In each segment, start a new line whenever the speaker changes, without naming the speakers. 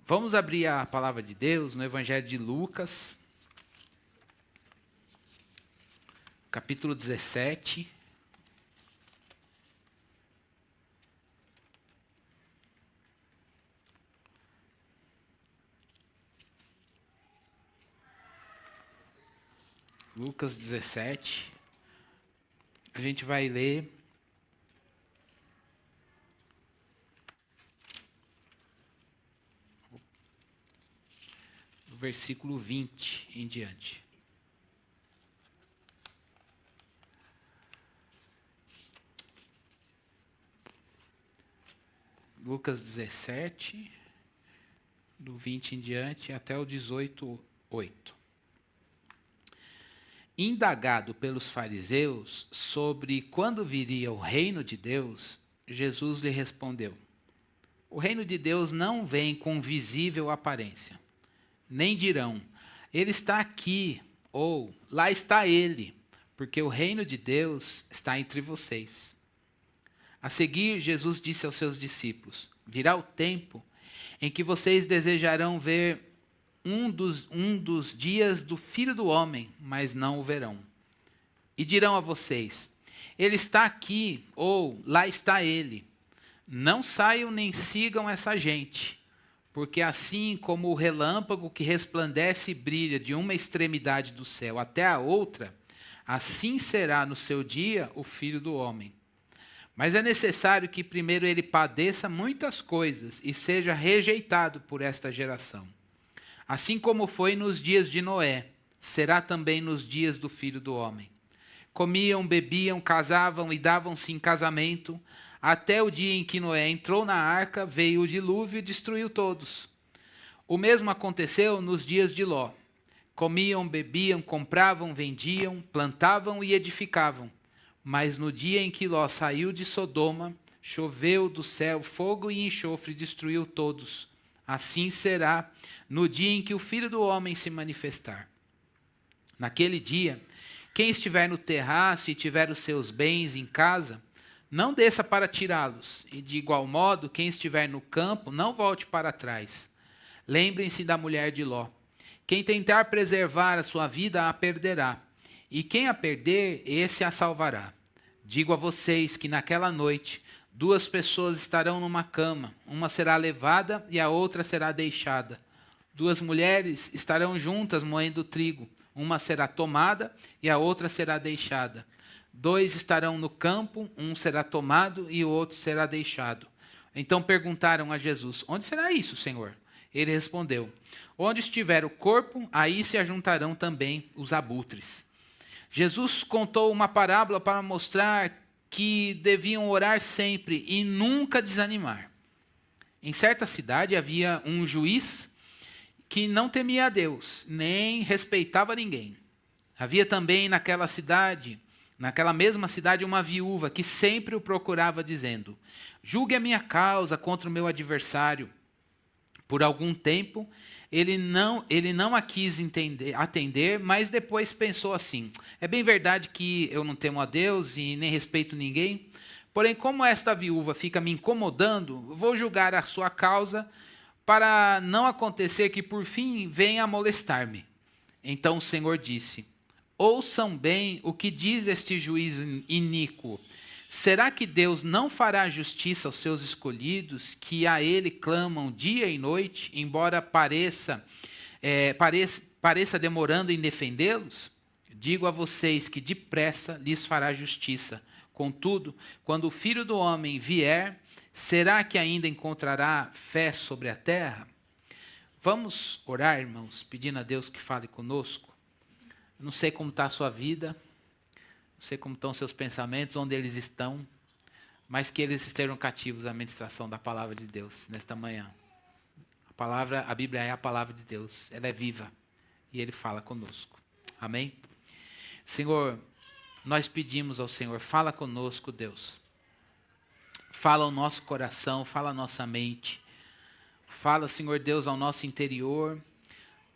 Vamos abrir a palavra de Deus no Evangelho de Lucas, capítulo 17. Lucas 17. A gente vai ler do versículo 20 em diante. Lucas 17, do 20 em diante até o 18:8. Indagado pelos fariseus sobre quando viria o reino de Deus, Jesus lhe respondeu: o reino de Deus não vem com visível aparência. Nem dirão, ele está aqui, ou lá está ele, porque o reino de Deus está entre vocês. A seguir, Jesus disse aos seus discípulos: virá o tempo em que vocês desejarão ver um dos dias do Filho do Homem, mas não o verão. E dirão a vocês: ele está aqui, ou lá está ele. Não saiam nem sigam essa gente, porque assim como o relâmpago que resplandece e brilha de uma extremidade do céu até a outra, assim será no seu dia o Filho do Homem. Mas é necessário que primeiro ele padeça muitas coisas e seja rejeitado por esta geração. Assim como foi nos dias de Noé, será também nos dias do Filho do Homem. Comiam, bebiam, casavam e davam-se em casamento, até o dia em que Noé entrou na arca, veio o dilúvio e destruiu todos. O mesmo aconteceu nos dias de Ló. Comiam, bebiam, compravam, vendiam, plantavam e edificavam. Mas no dia em que Ló saiu de Sodoma, choveu do céu fogo e enxofre e destruiu todos. Assim será no dia em que o Filho do Homem se manifestar. Naquele dia, quem estiver no terraço e tiver os seus bens em casa, não desça para tirá-los. E de igual modo, quem estiver no campo, não volte para trás. Lembrem-se da mulher de Ló. Quem tentar preservar a sua vida, a perderá. E quem a perder, esse a salvará. Digo a vocês que naquela noite, 2 pessoas estarão numa cama, uma será levada e a outra será deixada. 2 mulheres estarão juntas moendo trigo, uma será tomada e a outra será deixada. 2 estarão no campo, um será tomado e o outro será deixado. Então perguntaram a Jesus: onde será isso, Senhor? Ele respondeu: onde estiver o corpo, aí se ajuntarão também os abutres. Jesus contou uma parábola para mostrar que deviam orar sempre e nunca desanimar. Em certa cidade havia um juiz que não temia a Deus, nem respeitava ninguém. Havia também naquela mesma cidade, uma viúva que sempre o procurava dizendo: julgue a minha causa contra o meu adversário. Por algum tempo, ele não a quis atender, mas depois pensou assim: é bem verdade que eu não temo a Deus e nem respeito ninguém, porém, como esta viúva fica me incomodando, vou julgar a sua causa para não acontecer que por fim venha a molestar-me. Então o Senhor disse: ouçam bem o que diz este juiz iníquo. Será que Deus não fará justiça aos seus escolhidos, que a ele clamam dia e noite, embora pareça demorando em defendê-los? Digo a vocês que depressa lhes fará justiça. Contudo, quando o Filho do Homem vier, será que ainda encontrará fé sobre a terra? Vamos orar, irmãos, pedindo a Deus que fale conosco. Não sei como está a sua vida. Não sei como estão seus pensamentos, onde eles estão, mas que eles estejam cativos à ministração da palavra de Deus nesta manhã. A Bíblia é a palavra de Deus, ela é viva e Ele fala conosco. Amém? Senhor, nós pedimos ao Senhor, fala conosco, Deus. Fala ao nosso coração, fala à nossa mente. Fala, Senhor Deus, ao nosso interior.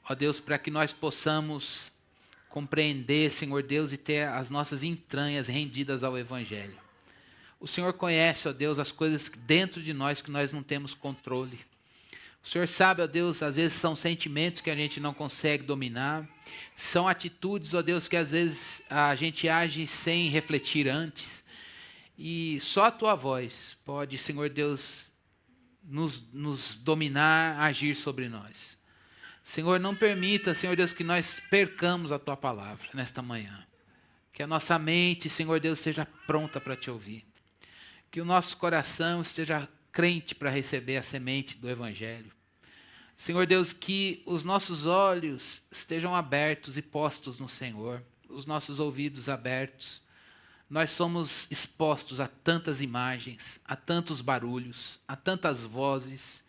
Ó Deus, para que nós possamos compreender, Senhor Deus, e ter as nossas entranhas rendidas ao Evangelho. O Senhor conhece, ó Deus, as coisas dentro de nós que nós não temos controle. O Senhor sabe, ó Deus, às vezes são sentimentos que a gente não consegue dominar, são atitudes, ó Deus, que às vezes a gente age sem refletir antes, e só a Tua voz pode, Senhor Deus, nos dominar, agir sobre nós. Senhor, não permita, Senhor Deus, que nós percamos a Tua palavra nesta manhã. Que a nossa mente, Senhor Deus, esteja pronta para Te ouvir. Que o nosso coração esteja crente para receber a semente do Evangelho. Senhor Deus, que os nossos olhos estejam abertos e postos no Senhor, os nossos ouvidos abertos. Nós somos expostos a tantas imagens, a tantos barulhos, a tantas vozes.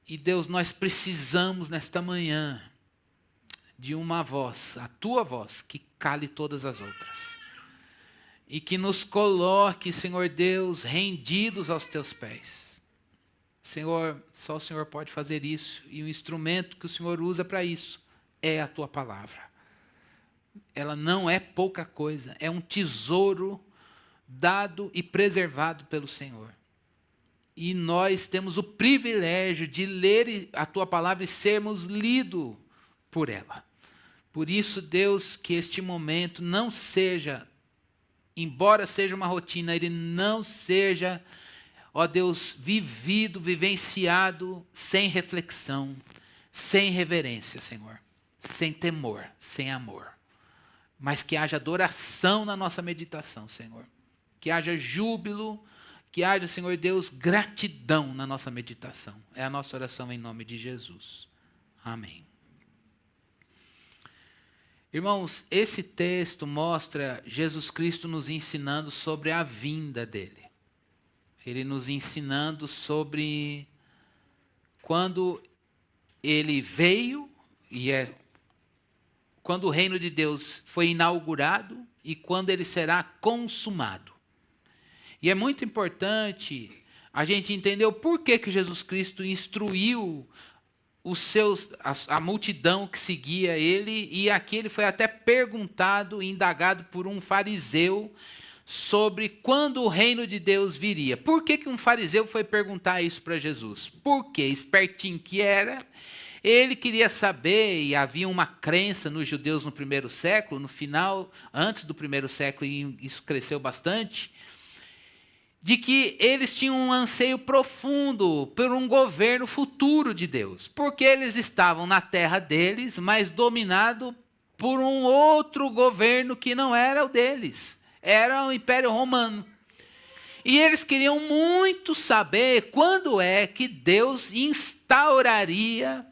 E Deus, nós precisamos nesta manhã de uma voz, a Tua voz, que cale todas as outras. E que nos coloque, Senhor Deus, rendidos aos Teus pés. Senhor, só o Senhor pode fazer isso. E o instrumento que o Senhor usa para isso é a Tua palavra. Ela não é pouca coisa, é um tesouro dado e preservado pelo Senhor. E nós temos o privilégio de ler a Tua palavra e sermos lidos por ela. Por isso, Deus, que este momento não seja, embora seja uma rotina, ele não seja, ó Deus, vivenciado sem reflexão, sem reverência, Senhor, sem temor, sem amor. Mas que haja adoração na nossa meditação, Senhor. Que haja júbilo, que haja, Senhor Deus, gratidão na nossa meditação. É a nossa oração em nome de Jesus. Amém. Irmãos, esse texto mostra Jesus Cristo nos ensinando sobre a vinda dele. Ele nos ensinando sobre quando ele veio, quando o reino de Deus foi inaugurado e quando ele será consumado. E é muito importante a gente entender o porquê que Jesus Cristo instruiu a multidão que seguia ele, e aqui ele foi até perguntado, indagado por um fariseu sobre quando o reino de Deus viria. Por que um fariseu foi perguntar isso para Jesus? Porque, espertinho que era, ele queria saber, e havia uma crença nos judeus no primeiro século, no final, antes do primeiro século, e isso cresceu bastante, de que eles tinham um anseio profundo por um governo futuro de Deus, porque eles estavam na terra deles, mas dominado por um outro governo que não era o deles, era o Império Romano. E eles queriam muito saber quando é que Deus instauraria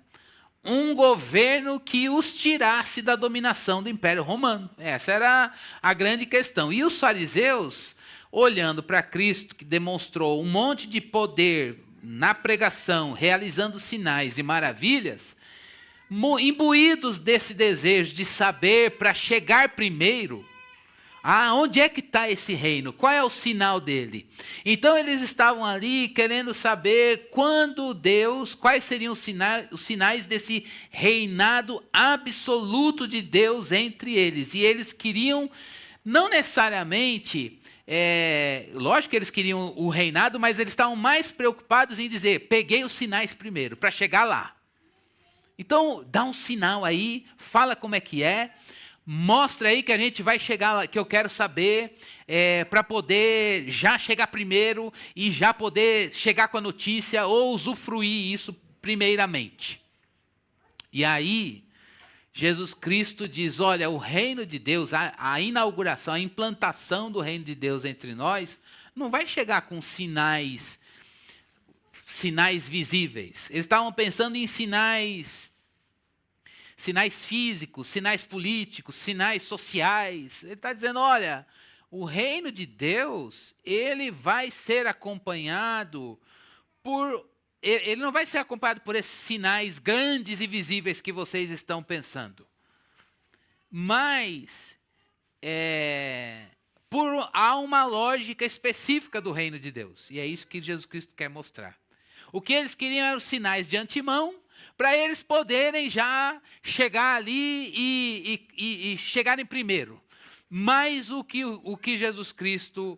um governo que os tirasse da dominação do Império Romano. Essa era a grande questão. E os fariseus, olhando para Cristo, que demonstrou um monte de poder na pregação, realizando sinais e maravilhas, imbuídos desse desejo de saber para chegar primeiro, onde é que está esse reino? Qual é o sinal dele? Então eles estavam ali querendo saber quando Deus, quais seriam os sinais desse reinado absoluto de Deus entre eles. E eles queriam, não necessariamente, lógico que eles queriam o reinado, mas eles estavam mais preocupados em dizer, peguei os sinais primeiro, para chegar lá. Então, dá um sinal aí, fala como é que é, mostra aí que a gente vai chegar lá, que eu quero saber, para poder já chegar primeiro e já poder chegar com a notícia ou usufruir isso primeiramente. E aí, Jesus Cristo diz, olha, o reino de Deus, a inauguração, a implantação do reino de Deus entre nós, não vai chegar com sinais visíveis. Eles estavam pensando em sinais físicos, sinais políticos, sinais sociais. Ele está dizendo, olha, o reino de Deus, ele vai ser acompanhado ele não vai ser acompanhado por esses sinais grandes e visíveis que vocês estão pensando. Mas há uma lógica específica do reino de Deus. E é isso que Jesus Cristo quer mostrar. O que eles queriam eram os sinais de antemão, para eles poderem já chegar ali e chegarem primeiro. Mas o que Jesus Cristo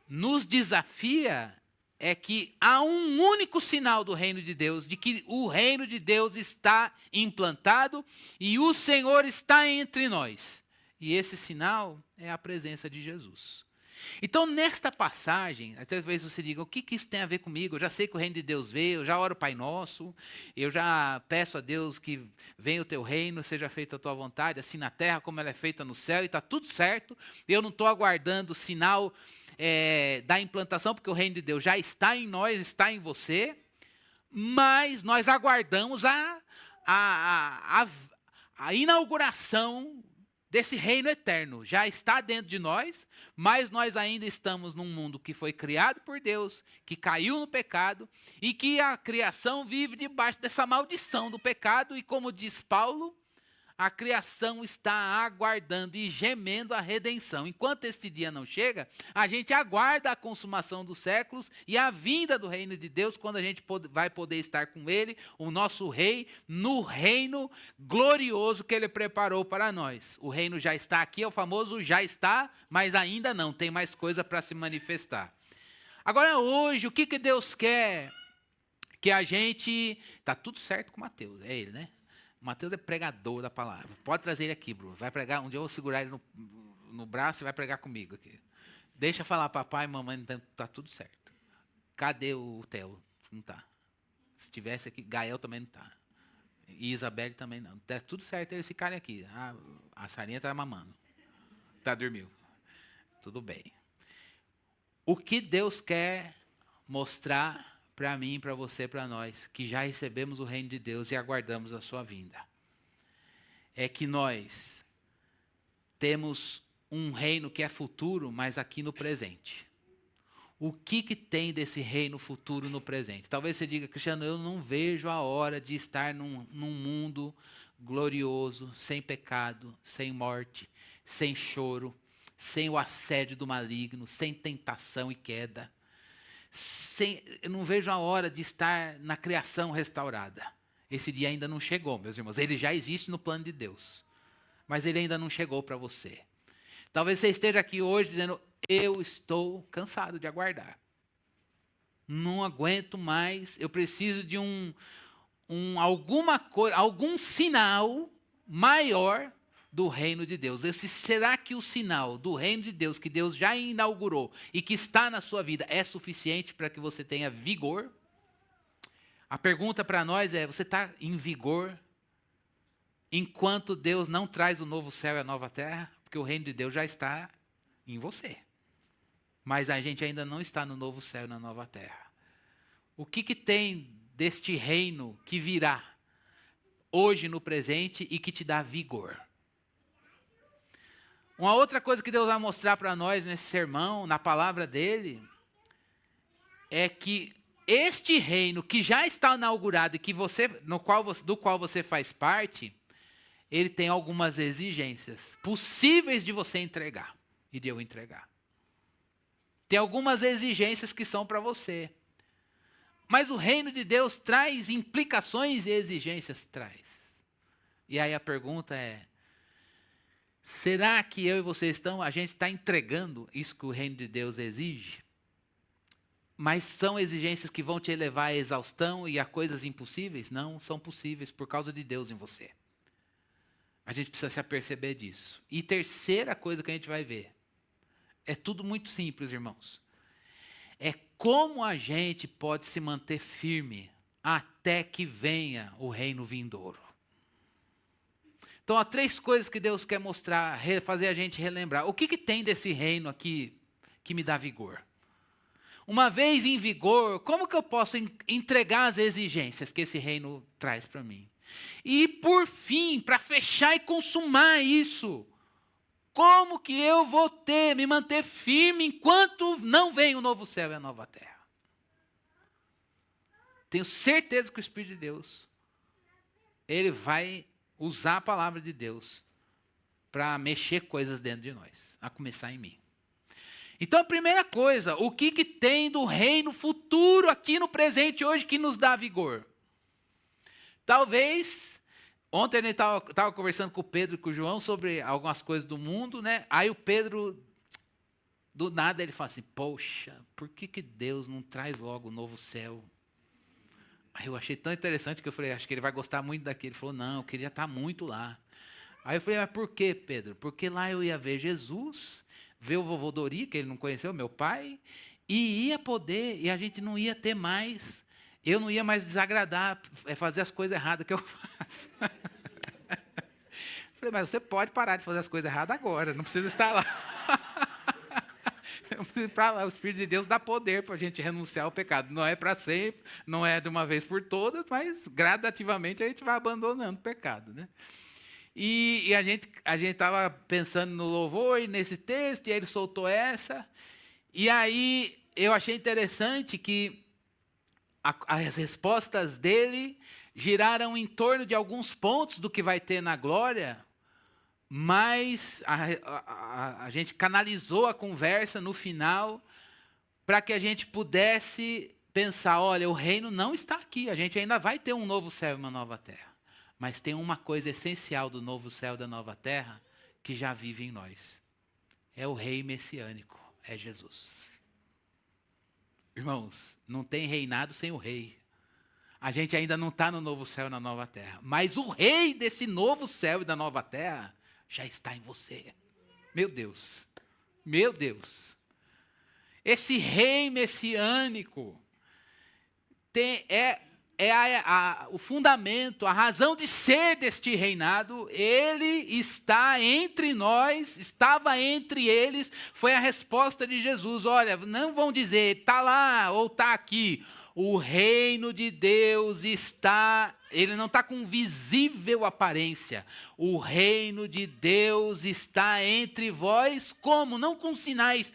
nos desafia é que há um único sinal do reino de Deus, de que o reino de Deus está implantado e o Senhor está entre nós. E esse sinal é a presença de Jesus. Então, nesta passagem, talvez você diga, o que isso tem a ver comigo? Eu já sei que o reino de Deus veio, eu já oro o Pai Nosso, eu já peço a Deus que venha o teu reino, seja feita a tua vontade, assim na terra como ela é feita no céu, e está tudo certo. Eu não estou aguardando o sinal da implantação, porque o reino de Deus já está em nós, está em você, mas nós aguardamos a inauguração desse reino eterno. Já está dentro de nós, mas nós ainda estamos num mundo que foi criado por Deus, que caiu no pecado, e que a criação vive debaixo dessa maldição do pecado, e como diz Paulo, a criação está aguardando e gemendo a redenção. Enquanto este dia não chega, a gente aguarda a consumação dos séculos e a vinda do reino de Deus, quando a gente vai poder estar com ele, o nosso rei, no reino glorioso que ele preparou para nós. O reino já está aqui, é o famoso já está, mas ainda não, tem mais coisa para se manifestar. Agora hoje, o que Deus quer? Que a gente... Está tudo certo com Mateus, é ele, né? O Mateus é pregador da palavra. Pode trazer ele aqui, Bruno. Vai pregar. Um dia eu vou segurar ele no braço e vai pregar comigo aqui. Deixa falar, papai e mamãe, está tudo certo. Cadê o Theo? Não está. Se tivesse aqui, Gael também não está. E Isabelle também não. Está tudo certo eles ficarem aqui. A Sarinha está mamando. Está dormindo. Tudo bem. O que Deus quer mostrar para mim, para você, para nós, que já recebemos o reino de Deus e aguardamos a sua vinda, é que nós temos um reino que é futuro, mas aqui no presente. O que tem desse reino futuro no presente? Talvez você diga, Cristiano, eu não vejo a hora de estar num mundo glorioso, sem pecado, sem morte, sem choro, sem o assédio do maligno, sem tentação e queda. Eu não vejo a hora de estar na criação restaurada. Esse dia ainda não chegou, meus irmãos. Ele já existe no plano de Deus, mas ele ainda não chegou para você. Talvez você esteja aqui hoje dizendo, eu estou cansado de aguardar. Não aguento mais, eu preciso de alguma coisa, algum sinal maior do reino de Deus. Será que o sinal do reino de Deus, que Deus já inaugurou e que está na sua vida, é suficiente para que você tenha vigor? A pergunta para nós é, você está em vigor enquanto Deus não traz o novo céu e a nova terra? Porque o reino de Deus já está em você. Mas a gente ainda não está no novo céu e na nova terra. O que tem deste reino que virá hoje no presente e que te dá vigor? Uma outra coisa que Deus vai mostrar para nós nesse sermão, na palavra dele, é que este reino que já está inaugurado e que do qual você faz parte, ele tem algumas exigências possíveis de você entregar e de eu entregar. Tem algumas exigências que são para você. Mas o reino de Deus traz implicações e exigências, traz. E aí a pergunta é, será que eu e você a gente está entregando isso que o reino de Deus exige? Mas são exigências que vão te levar à exaustão e a coisas impossíveis? Não, são possíveis por causa de Deus em você. A gente precisa se aperceber disso. E terceira coisa que a gente vai ver, é tudo muito simples, irmãos. É como a gente pode se manter firme até que venha o reino vindouro. Então, há três coisas que Deus quer mostrar, fazer a gente relembrar. O que tem desse reino aqui que me dá vigor? Uma vez em vigor, como que eu posso entregar as exigências que esse reino traz para mim? E, por fim, para fechar e consumar isso, como que eu vou me manter firme enquanto não vem o novo céu e a nova terra? Tenho certeza que o Espírito de Deus, ele vai usar a palavra de Deus para mexer coisas dentro de nós, a começar em mim. Então, a primeira coisa, o que tem do reino futuro aqui no presente hoje que nos dá vigor? Talvez, ontem ele estava conversando com o Pedro e com o João sobre algumas coisas do mundo, né? Aí o Pedro Do nada ele fala assim, poxa, por que Deus não traz logo o novo céu? Aí eu achei tão interessante que eu falei, acho que ele vai gostar muito daquele. Ele falou, não, eu queria estar muito lá. Aí eu falei, mas por quê, Pedro? Porque lá eu ia ver Jesus, ver o vovô Dori, que ele não conheceu, meu pai, e ia poder, e a gente não ia ter mais, eu não ia mais desagradar, fazer as coisas erradas que eu faço. Falei, mas você pode parar de fazer as coisas erradas agora, não precisa estar lá. O Espírito de Deus dá poder para a gente renunciar ao pecado. Não é para sempre, não é de uma vez por todas, mas gradativamente a gente vai abandonando o pecado, né? E a gente estava pensando no louvor e nesse texto, e aí ele soltou essa. E aí eu achei interessante que as respostas dele giraram em torno de alguns pontos do que vai ter na glória, mas a gente canalizou a conversa no final para que a gente pudesse pensar, olha, o reino não está aqui, a gente ainda vai ter um novo céu e uma nova terra. Mas tem uma coisa essencial do novo céu e da nova terra que já vive em nós. É o rei messiânico, é Jesus. Irmãos, não tem reinado sem o rei. A gente ainda não está no novo céu e na nova terra. Mas o rei desse novo céu e da nova terra já está em você. Meu Deus, meu Deus. Esse rei messiânico o fundamento, a razão de ser deste reinado. Ele está entre nós, estava entre eles, foi a resposta de Jesus. Olha, não vão dizer, está lá ou está aqui. O reino de Deus está, ele não está com visível aparência. O reino de Deus está entre vós, como? Não com sinais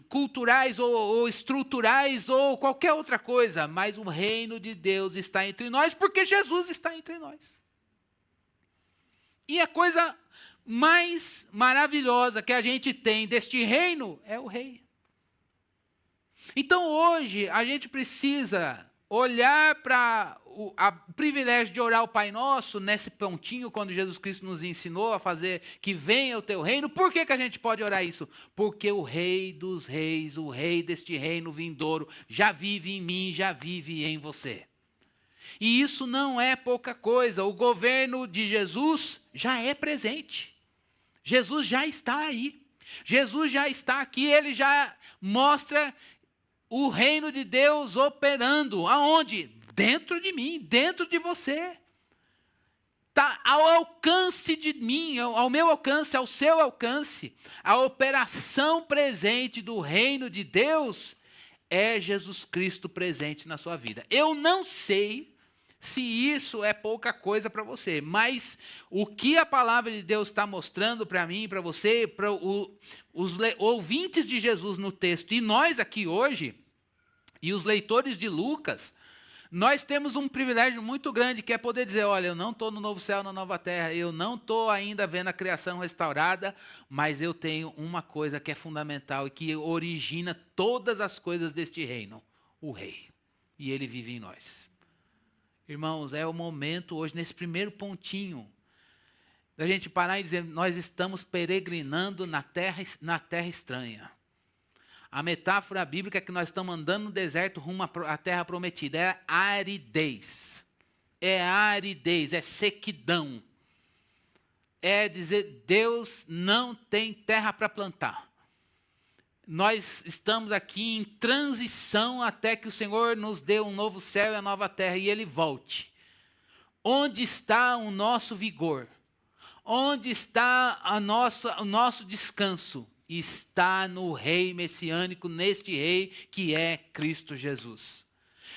culturais ou estruturais ou qualquer outra coisa, mas o reino de Deus está entre nós porque Jesus está entre nós. E a coisa mais maravilhosa que a gente tem deste reino é o rei. Então hoje a gente precisa olhar para o privilégio de orar o Pai Nosso nesse pontinho, quando Jesus Cristo nos ensinou a fazer que venha o teu reino. Por que a gente pode orar isso? Porque o Rei dos Reis, o Rei deste reino vindouro, já vive em mim, já vive em você. E isso não é pouca coisa. O governo de Jesus já é presente. Jesus já está aí. Jesus já está aqui, ele já mostra o reino de Deus operando. Aonde? Dentro de mim, dentro de você. Está ao alcance de mim, ao meu alcance, ao seu alcance. A operação presente do reino de Deus é Jesus Cristo presente na sua vida. Eu não sei se isso é pouca coisa para você, mas o que a palavra de Deus está mostrando para mim, para você, para os ouvintes de Jesus no texto, e nós aqui hoje, e os leitores de Lucas, nós temos um privilégio muito grande, que é poder dizer, olha, eu não estou no novo céu, na nova terra, eu não estou ainda vendo a criação restaurada, mas eu tenho uma coisa que é fundamental e que origina todas as coisas deste reino, o rei, e ele vive em nós. Irmãos, é o momento hoje, nesse primeiro pontinho, da gente parar e dizer, nós estamos peregrinando na terra estranha. A metáfora bíblica é que nós estamos andando no deserto rumo à terra prometida. É aridez. É aridez, é sequidão. É dizer, Deus não tem terra para plantar. Nós estamos aqui em transição até que o Senhor nos dê um novo céu e a nova terra e Ele volte. Onde está o nosso vigor? Onde está o nosso descanso? Está no Rei messiânico, neste Rei que é Cristo Jesus.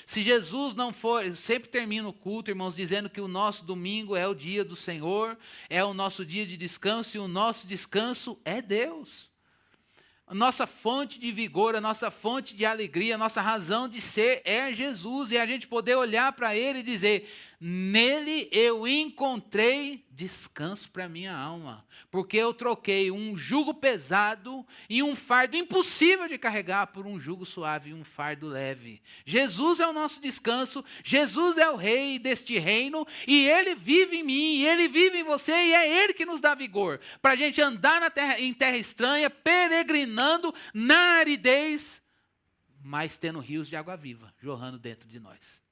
Se Jesus não for, eu sempre termino o culto, irmãos, dizendo que o nosso domingo é o dia do Senhor, é o nosso dia de descanso, e o nosso descanso é Deus. A nossa fonte de vigor, a nossa fonte de alegria, a nossa razão de ser é Jesus, e a gente poder olhar para Ele e dizer, nele eu encontrei descanso para a minha alma, porque eu troquei um jugo pesado e um fardo impossível de carregar por um jugo suave e um fardo leve. Jesus é o nosso descanso, Jesus é o rei deste reino, e Ele vive em mim, Ele vive em você, e é Ele que nos dá vigor, para a gente andar em terra estranha, peregrinando na aridez, mas tendo rios de água viva, jorrando dentro de nós.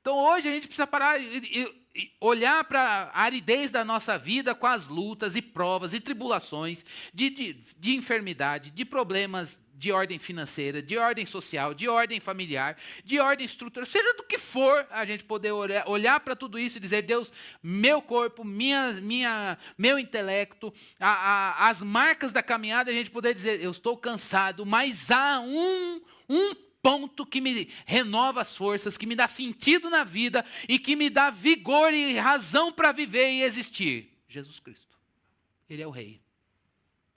Então hoje a gente precisa parar e olhar para a aridez da nossa vida com as lutas e provas e tribulações de enfermidade, de problemas de ordem financeira, de ordem social, de ordem familiar, de ordem estrutural, seja do que for, a gente poder olhar para tudo isso e dizer: Deus, meu corpo, meu intelecto, as marcas da caminhada, a gente poder dizer: eu estou cansado, mas há um ponto que me renova as forças, que me dá sentido na vida e que me dá vigor e razão para viver e existir. Jesus Cristo. Ele é o rei.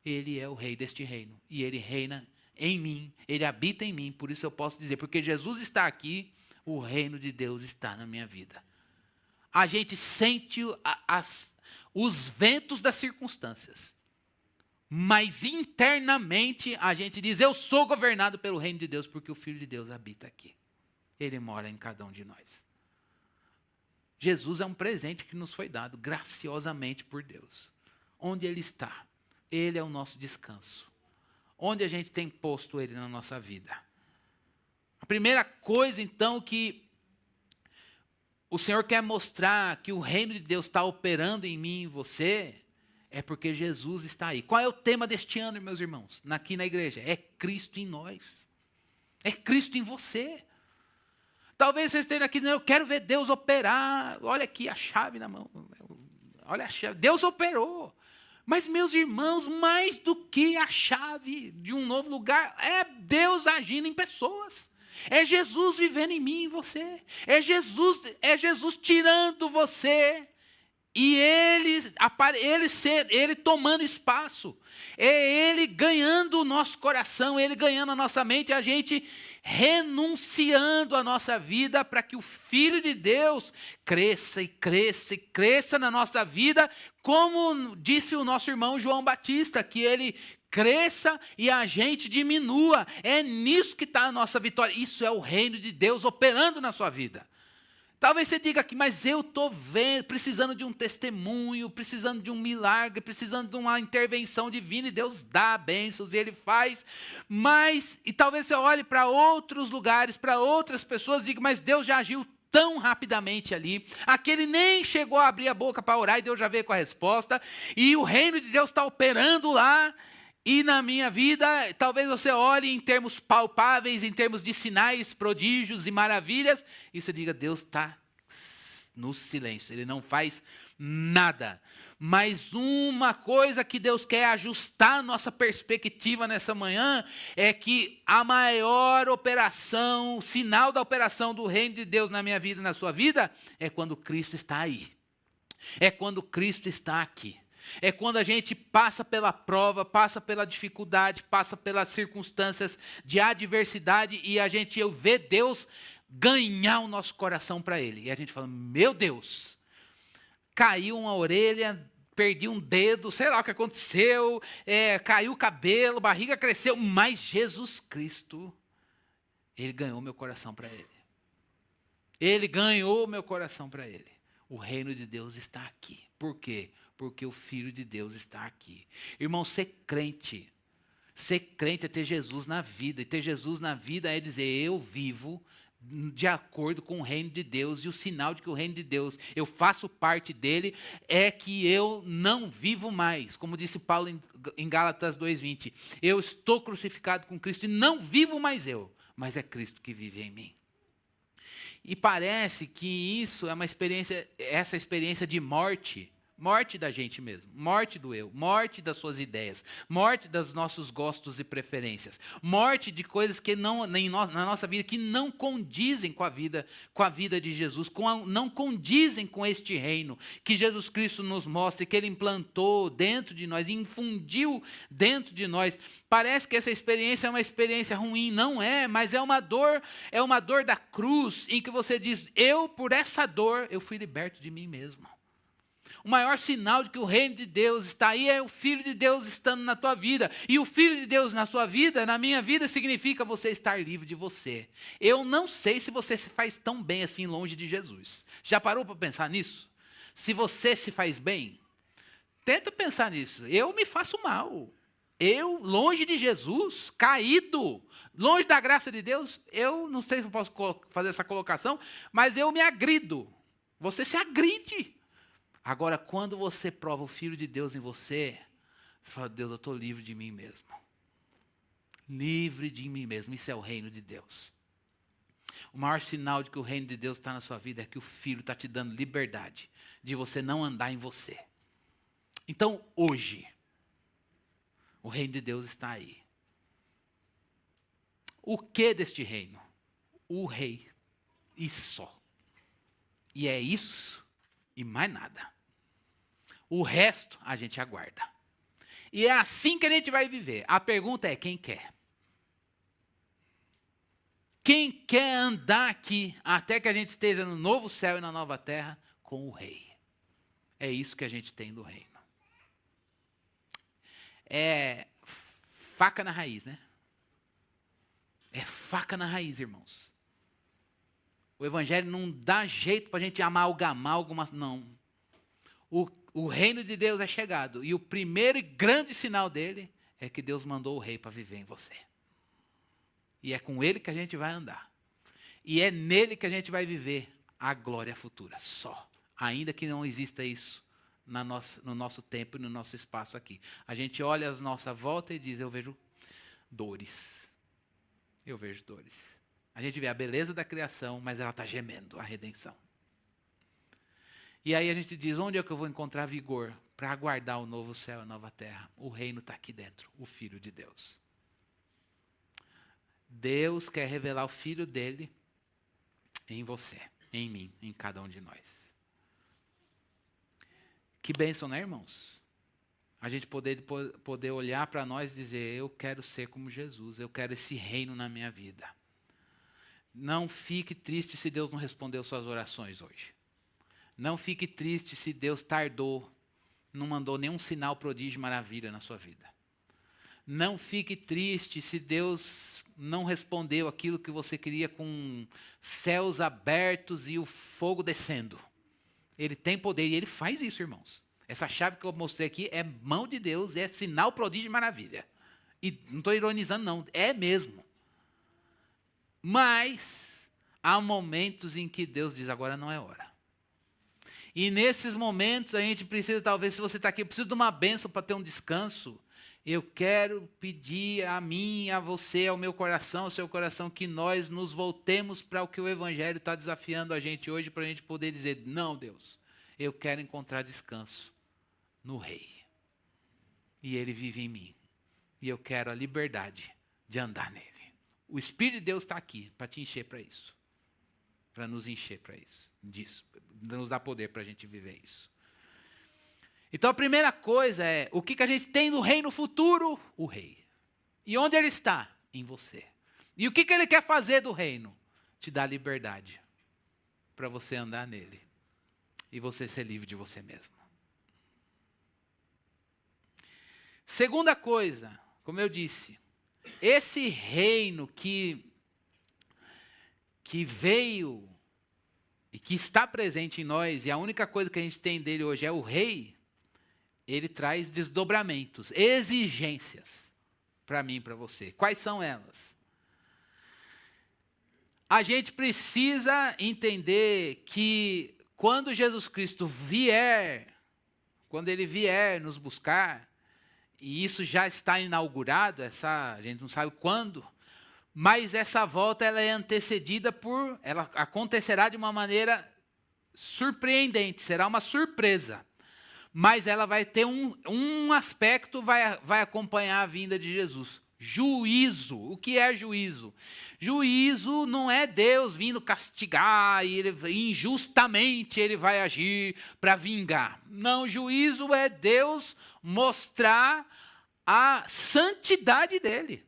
Ele é o rei deste reino. E Ele reina em mim. Ele habita em mim. Por isso eu posso dizer, porque Jesus está aqui, o reino de Deus está na minha vida. A gente sente os ventos das circunstâncias. Mas internamente a gente diz: eu sou governado pelo reino de Deus, porque o Filho de Deus habita aqui. Ele mora em cada um de nós. Jesus é um presente que nos foi dado graciosamente por Deus. Onde Ele está, Ele é o nosso descanso. Onde a gente tem posto Ele na nossa vida. A primeira coisa, então, que o Senhor quer mostrar que o reino de Deus está operando em mim e em você, é porque Jesus está aí. Qual é o tema deste ano, meus irmãos? Aqui na igreja. É Cristo em nós. É Cristo em você. Talvez vocês estejam aqui dizendo: eu quero ver Deus operar. Olha aqui a chave na mão. Olha a chave. Deus operou. Mas, meus irmãos, mais do que a chave de um novo lugar, é Deus agindo em pessoas. É Jesus vivendo em mim e em você. É Jesus tirando você. E ele tomando espaço, é Ele ganhando o nosso coração, Ele ganhando a nossa mente, a gente renunciando a nossa vida para que o Filho de Deus cresça e cresça e cresça na nossa vida, como disse o nosso irmão João Batista, que ele cresça e a gente diminua. É nisso que está a nossa vitória. Isso é o reino de Deus operando na sua vida. Talvez você diga aqui: mas eu estou precisando de um testemunho, precisando de um milagre, precisando de uma intervenção divina, e Deus dá bênçãos e Ele faz. E talvez você olhe para outros lugares, para outras pessoas, e diga: mas Deus já agiu tão rapidamente ali, aquele nem chegou a abrir a boca para orar e Deus já veio com a resposta, e o reino de Deus está operando lá. E na minha vida, talvez você olhe em termos palpáveis, em termos de sinais, prodígios e maravilhas, e você diga: Deus está no silêncio, Ele não faz nada. Mas uma coisa que Deus quer ajustar a nossa perspectiva nessa manhã, é que a maior operação, o sinal da operação do reino de Deus na minha vida e na sua vida, é quando Cristo está aí. É quando Cristo está aqui. É quando a gente passa pela prova, passa pela dificuldade, passa pelas circunstâncias de adversidade e a gente vê Deus ganhar o nosso coração para Ele. E a gente fala: meu Deus, caiu uma orelha, perdi um dedo, sei lá o que aconteceu, caiu o cabelo, barriga cresceu, mas Jesus Cristo, Ele ganhou meu coração para Ele. Ele ganhou meu coração para Ele. O reino de Deus está aqui. Por quê? Porque o Filho de Deus está aqui. Irmão, ser crente é ter Jesus na vida. E ter Jesus na vida é dizer: eu vivo de acordo com o reino de Deus. E o sinal de que o reino de Deus, eu faço parte dele, é que eu não vivo mais. Como disse Paulo em Gálatas 2:20. Eu estou crucificado com Cristo e não vivo mais eu, mas é Cristo que vive em mim. E parece que isso é essa experiência de morte da gente mesmo, morte do eu, morte das suas ideias, morte dos nossos gostos e preferências, morte de coisas que na nossa vida que não condizem com a vida de Jesus, não condizem com este reino que Jesus Cristo nos mostra e que Ele implantou dentro de nós, infundiu dentro de nós. Parece que essa experiência é uma experiência ruim, não é, mas é uma dor da cruz, em que você diz: por essa dor, eu fui liberto de mim mesmo. O maior sinal de que o reino de Deus está aí é o Filho de Deus estando na tua vida. E o Filho de Deus na sua vida, na minha vida, significa você estar livre de você. Eu não sei se você se faz tão bem assim longe de Jesus. Já parou para pensar nisso? Se você se faz bem, tenta pensar nisso. Eu me faço mal. Eu, longe de Jesus, caído, longe da graça de Deus, eu não sei se eu posso fazer essa colocação, mas eu me agrido. Você se agride. Agora, quando você prova o Filho de Deus em você, você fala, Deus, eu estou livre de mim mesmo. Livre de mim mesmo. Isso é o reino de Deus. O maior sinal de que o reino de Deus está na sua vida é que o Filho está te dando liberdade de você não andar em você. Então, hoje, o reino de Deus está aí. O que deste reino? O rei. E só. E é isso e mais nada. O resto a gente aguarda. E é assim que a gente vai viver. A pergunta é, quem quer? Quem quer andar aqui até que a gente esteja no novo céu e na nova terra com o rei? É isso que a gente tem do reino. É faca na raiz, né? É faca na raiz, irmãos. O evangelho não dá jeito para a gente amalgamar algumas... Não. O reino de Deus é chegado. E o primeiro e grande sinal dele é que Deus mandou o rei para viver em você. E é com ele que a gente vai andar. E é nele que a gente vai viver a glória futura. Só. Ainda que não exista isso no nosso tempo e no nosso espaço aqui. A gente olha à nossa volta e diz, eu vejo dores. Eu vejo dores. A gente vê a beleza da criação, mas ela está gemendo, a redenção. E aí a gente diz, onde é que eu vou encontrar vigor para aguardar o novo céu e a nova terra? O reino está aqui dentro, o Filho de Deus. Deus quer revelar o Filho dele em você, em mim, em cada um de nós. Que bênção, né, irmãos? A gente poder olhar para nós e dizer, eu quero ser como Jesus, eu quero esse reino na minha vida. Não fique triste se Deus não respondeu suas orações hoje. Não fique triste se Deus tardou, não mandou nenhum sinal, prodígio, maravilha na sua vida. Não fique triste se Deus não respondeu aquilo que você queria com céus abertos e o fogo descendo. Ele tem poder e ele faz isso, irmãos. Essa chave que eu mostrei aqui é mão de Deus, é sinal, prodígio e maravilha. E não estou ironizando, não, é mesmo. Mas há momentos em que Deus diz, agora não é hora. E nesses momentos a gente precisa, talvez, se você está aqui, eu preciso de uma bênção para ter um descanso. Eu quero pedir a mim, a você, ao meu coração, ao seu coração, que nós nos voltemos para o que o Evangelho está desafiando a gente hoje, para a gente poder dizer, não, Deus, eu quero encontrar descanso no Rei. E Ele vive em mim. E eu quero a liberdade de andar nele. O Espírito de Deus está aqui para te encher para isso. Para nos encher para isso. Disso. Nos dar poder para a gente viver isso. Então a primeira coisa é, o que a gente tem no reino futuro? O rei. E onde ele está? Em você. E o que ele quer fazer do reino? Te dar liberdade para você andar nele. E você ser livre de você mesmo. Segunda coisa, como eu disse, esse reino que veio e que está presente em nós, e a única coisa que a gente tem dele hoje é o rei, ele traz desdobramentos, exigências para mim e para você. Quais são elas? A gente precisa entender que quando Jesus Cristo vier, quando ele vier nos buscar, e isso já está inaugurado, a gente não sabe quando, mas essa volta ela é antecedida ela acontecerá de uma maneira surpreendente, será uma surpresa. Mas ela vai ter um aspecto, vai acompanhar a vinda de Jesus. Juízo. O que é juízo? Juízo não é Deus vindo castigar, e injustamente ele vai agir para vingar. Não, juízo é Deus mostrar a santidade dele.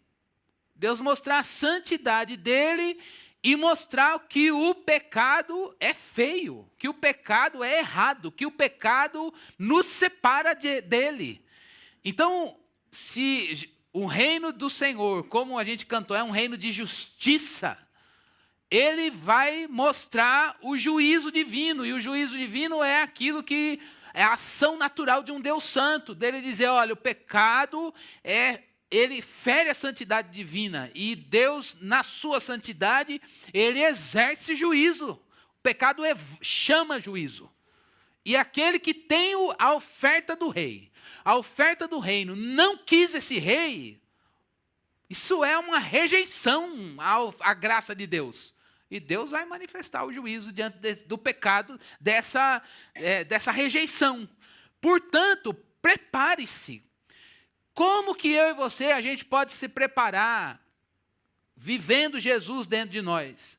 Deus mostrar a santidade dele e mostrar que o pecado é feio, que o pecado é errado, que o pecado nos separa dele. Então, se o reino do Senhor, como a gente cantou, é um reino de justiça, ele vai mostrar o juízo divino, e o juízo divino é aquilo que é a ação natural de um Deus santo, dele dizer, olha, o pecado ele fere a santidade divina, e Deus, na sua santidade, ele exerce juízo. O pecado chama juízo. E aquele que tem a oferta do rei, a oferta do reino, não quis esse rei, isso é uma rejeição à graça de Deus. E Deus vai manifestar o juízo diante do pecado, dessa rejeição. Portanto, prepare-se. Como que eu e você, a gente pode se preparar, vivendo Jesus dentro de nós?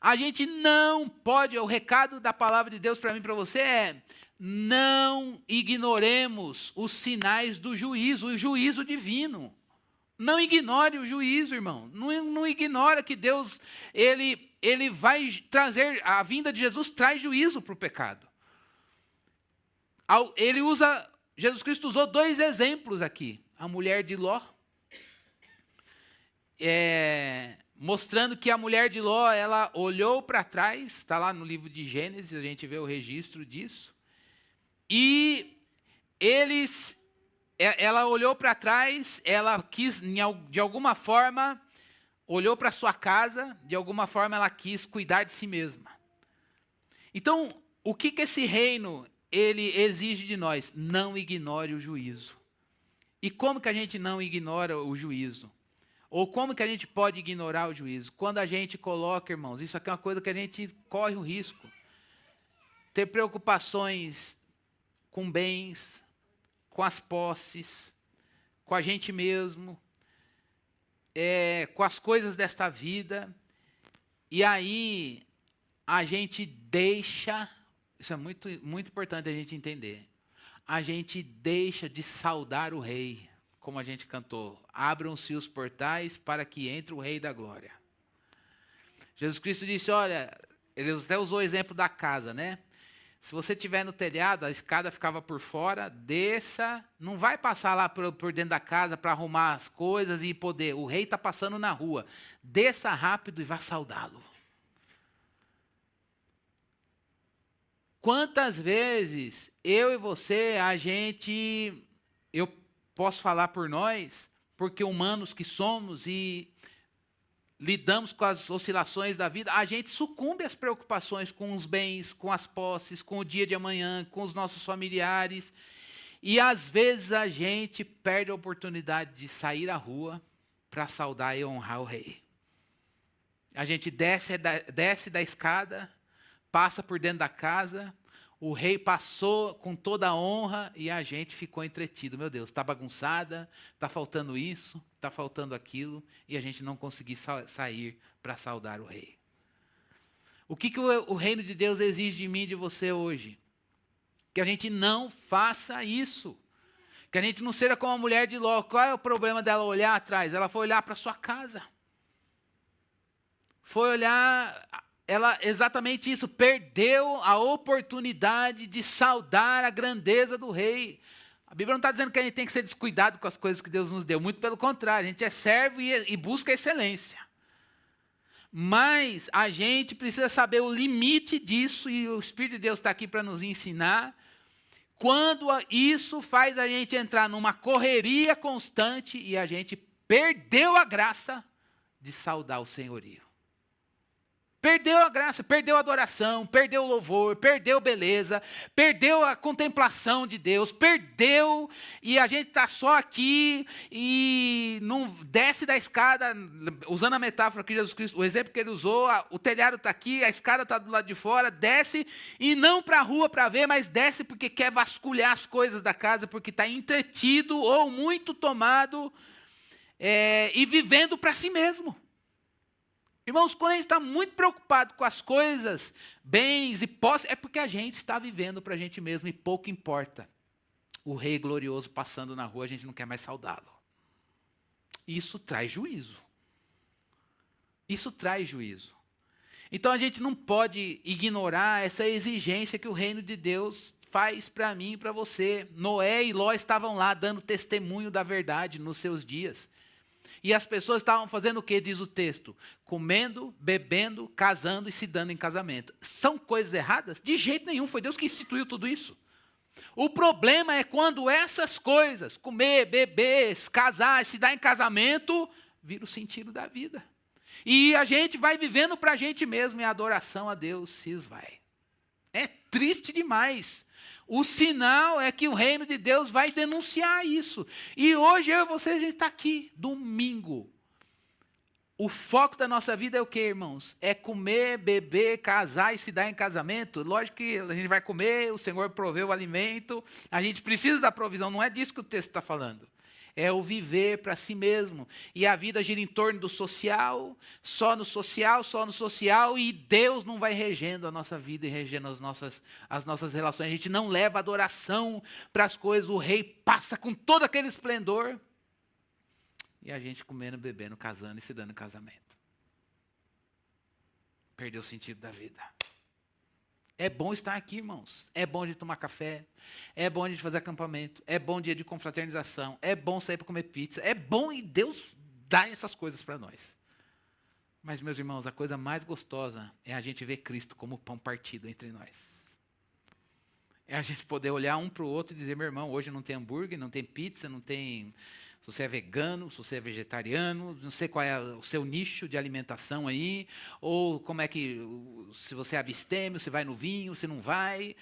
A gente não pode, o recado da palavra de Deus para mim e para você é, não ignoremos os sinais do juízo, o juízo divino. Não ignore o juízo, irmão. Não ignora que Deus, ele vai trazer, a vinda de Jesus traz juízo para o pecado. Jesus Cristo usou 2 exemplos aqui. A mulher de Ló, mostrando que a mulher de Ló, ela olhou para trás, está lá no livro de Gênesis, a gente vê o registro disso, e ela olhou para trás, ela quis, de alguma forma, olhou para sua casa, de alguma forma ela quis cuidar de si mesma. Então, o que esse reino, ele exige de nós? Não ignore o juízo. E como que a gente não ignora o juízo? Ou como que a gente pode ignorar o juízo? Quando a gente coloca, irmãos, isso aqui é uma coisa que a gente corre o risco. Ter preocupações com bens, com as posses, com a gente mesmo, com as coisas desta vida. E aí a gente deixa, isso é muito, muito importante a gente entender, a gente deixa de saudar o rei, como a gente cantou, abram-se os portais para que entre o rei da glória. Jesus Cristo disse, olha, ele até usou o exemplo da casa, né? Se você estiver no telhado, a escada ficava por fora, desça, não vai passar lá por dentro da casa para arrumar as coisas e poder, o rei está passando na rua, desça rápido e vá saudá-lo. Quantas vezes eu e você, eu posso falar por nós, porque humanos que somos e lidamos com as oscilações da vida, a gente sucumbe às preocupações com os bens, com as posses, com o dia de amanhã, com os nossos familiares. E às vezes a gente perde a oportunidade de sair à rua para saudar e honrar o rei. A gente desce da escada, passa por dentro da casa, o rei passou com toda a honra e a gente ficou entretido. Meu Deus, está bagunçada, está faltando isso, está faltando aquilo, e a gente não conseguiu sair para saudar o rei. O que o reino de Deus exige de mim e de você hoje? Que a gente não faça isso. Que a gente não seja como a mulher de Ló. Qual é o problema dela olhar atrás? Ela foi olhar para sua casa. Foi olhar, ela exatamente isso, perdeu a oportunidade de saudar a grandeza do rei. A Bíblia não está dizendo que a gente tem que ser descuidado com as coisas que Deus nos deu, muito pelo contrário, a gente é servo e busca excelência. Mas a gente precisa saber o limite disso, e o Espírito de Deus está aqui para nos ensinar, quando isso faz a gente entrar numa correria constante e a gente perdeu a graça de saudar o senhorio. Perdeu a graça, perdeu a adoração, perdeu o louvor, perdeu beleza, perdeu a contemplação de Deus, perdeu, e a gente está só aqui e não desce da escada, usando a metáfora que Jesus Cristo, o exemplo que ele usou, o telhado está aqui, a escada está do lado de fora, desce e não para a rua para ver, mas desce porque quer vasculhar as coisas da casa, porque está entretido ou muito tomado e vivendo para si mesmo. Irmãos, quando a gente está muito preocupado com as coisas, bens e posses, é porque a gente está vivendo para a gente mesmo e pouco importa. O rei glorioso passando na rua, a gente não quer mais saudá-lo. Isso traz juízo. Isso traz juízo. Então a gente não pode ignorar essa exigência que o reino de Deus faz para mim e para você. Noé e Ló estavam lá dando testemunho da verdade nos seus dias. E as pessoas estavam fazendo o que, diz o texto? Comendo, bebendo, casando e se dando em casamento. São coisas erradas? De jeito nenhum, foi Deus que instituiu tudo isso. O problema é quando essas coisas, comer, beber, casar, se dar em casamento, vira o sentido da vida. E a gente vai vivendo para a gente mesmo e a adoração a Deus se esvai. É triste demais. O sinal é que o reino de Deus vai denunciar isso. E hoje eu e você, a gente está aqui, domingo. O foco da nossa vida é o quê, irmãos? É comer, beber, casar e se dar em casamento. Lógico que a gente vai comer, o Senhor proveu o alimento, a gente precisa da provisão, não é disso que o texto está falando. É o viver para si mesmo. E a vida gira em torno do social, só no social, só no social, e Deus não vai regendo a nossa vida e regendo as nossas relações. A gente não leva adoração para as coisas, o rei passa com todo aquele esplendor, e a gente comendo, bebendo, casando e se dando em casamento. Perdeu o sentido da vida. É bom estar aqui, irmãos. É bom a gente tomar café. É bom a gente fazer acampamento. É bom dia de confraternização. É bom sair para comer pizza. É bom e Deus dá essas coisas para nós. Mas, meus irmãos, a coisa mais gostosa é a gente ver Cristo como pão partido entre nós. É a gente poder olhar um para o outro e dizer, meu irmão, hoje não tem hambúrguer, não tem pizza, não tem... Se você é vegano, se você é vegetariano, não sei qual é o seu nicho de alimentação aí, ou como é que, se você é abstêmio, se vai no vinho, se não vai.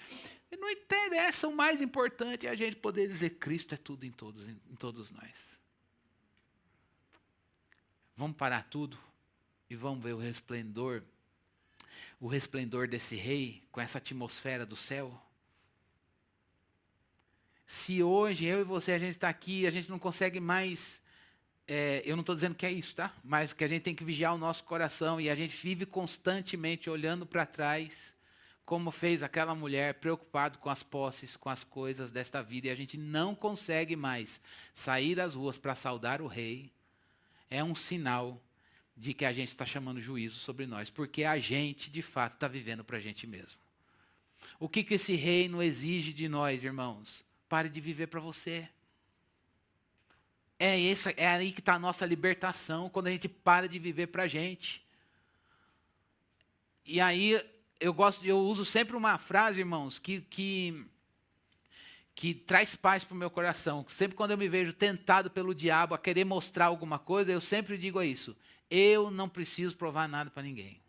Não interessa, o mais importante é a gente poder dizer, Cristo é tudo em todos nós. Vamos parar tudo e vamos ver o resplendor desse rei, com essa atmosfera do céu. Se hoje eu e você, a gente está aqui, a gente não consegue mais, eu não estou dizendo que é isso, tá? Mas que a gente tem que vigiar o nosso coração e a gente vive constantemente olhando para trás, como fez aquela mulher, preocupado com as posses, com as coisas desta vida, e a gente não consegue mais sair às ruas para saudar o rei, é um sinal de que a gente está chamando juízo sobre nós, porque a gente, de fato, está vivendo para a gente mesmo. O que esse reino exige de nós, irmãos? Pare de viver para você. É aí que está a nossa libertação, quando a gente para de viver para a gente. E aí, eu uso sempre uma frase, irmãos, que traz paz para o meu coração. Sempre quando eu me vejo tentado pelo diabo a querer mostrar alguma coisa, eu sempre digo isso. Eu não preciso provar nada para ninguém.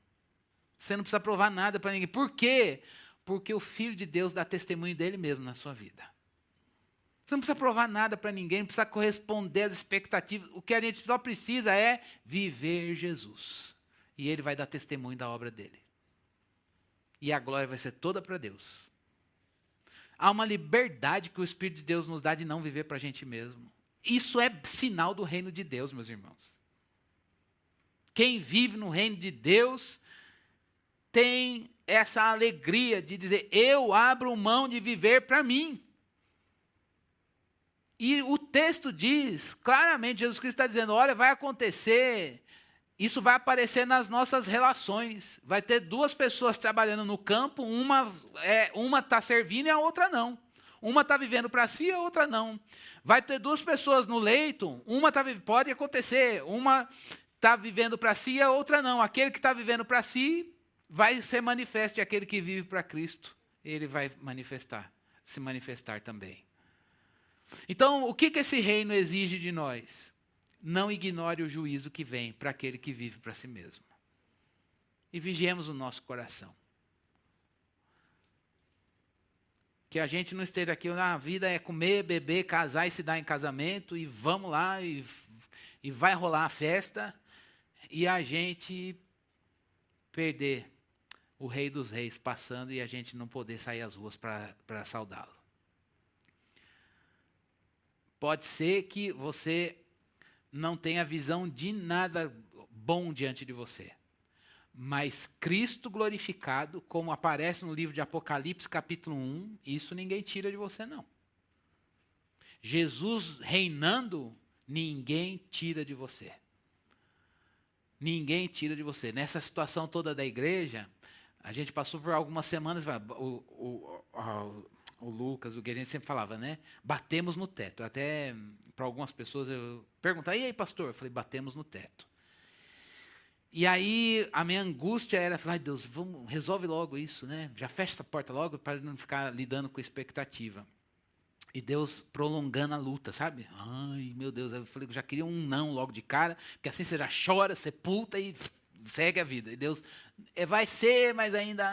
Você não precisa provar nada para ninguém. Por quê? Porque o Filho de Deus dá testemunho dele mesmo na sua vida. Você não precisa provar nada para ninguém, não precisa corresponder às expectativas. O que a gente só precisa é viver Jesus. E Ele vai dar testemunho da obra dele. E a glória vai ser toda para Deus. Há uma liberdade que o Espírito de Deus nos dá de não viver para a gente mesmo. Isso é sinal do reino de Deus, meus irmãos. Quem vive no reino de Deus tem essa alegria de dizer, eu abro mão de viver para mim. E o texto diz, claramente, Jesus Cristo está dizendo, olha, vai acontecer, isso vai aparecer nas nossas relações. Vai ter duas pessoas trabalhando no campo, uma está servindo e a outra não. Uma está vivendo para si e a outra não. Vai ter duas pessoas no leito, pode acontecer, uma está vivendo para si e a outra não. Aquele que está vivendo para si vai ser manifesto, e aquele que vive para Cristo, ele vai se manifestar também. Então, o que esse reino exige de nós? Não ignore o juízo que vem para aquele que vive para si mesmo. E vigiemos o nosso coração. Que a gente não esteja aqui, a vida é comer, beber, casar e se dar em casamento, e vamos lá, e vai rolar a festa, e a gente perder o Rei dos Reis passando e a gente não poder sair às ruas para saudá-lo. Pode ser que você não tenha visão de nada bom diante de você. Mas Cristo glorificado, como aparece no livro de Apocalipse, capítulo 1, isso ninguém tira de você, não. Jesus reinando, ninguém tira de você. Ninguém tira de você. Nessa situação toda da igreja, a gente passou por algumas semanas, o Lucas, o Guilherme sempre falava, né? Batemos no teto. Até para algumas pessoas eu perguntava, e aí, pastor? Eu falei, batemos no teto. E aí a minha angústia era, falar, ai Deus, resolve logo isso, né? Já fecha essa porta logo para não ficar lidando com expectativa. E Deus prolongando a luta, sabe? Ai, meu Deus, eu falei, eu já queria um não logo de cara, porque assim você já chora, sepulta e segue a vida. E Deus, vai ser, mas ainda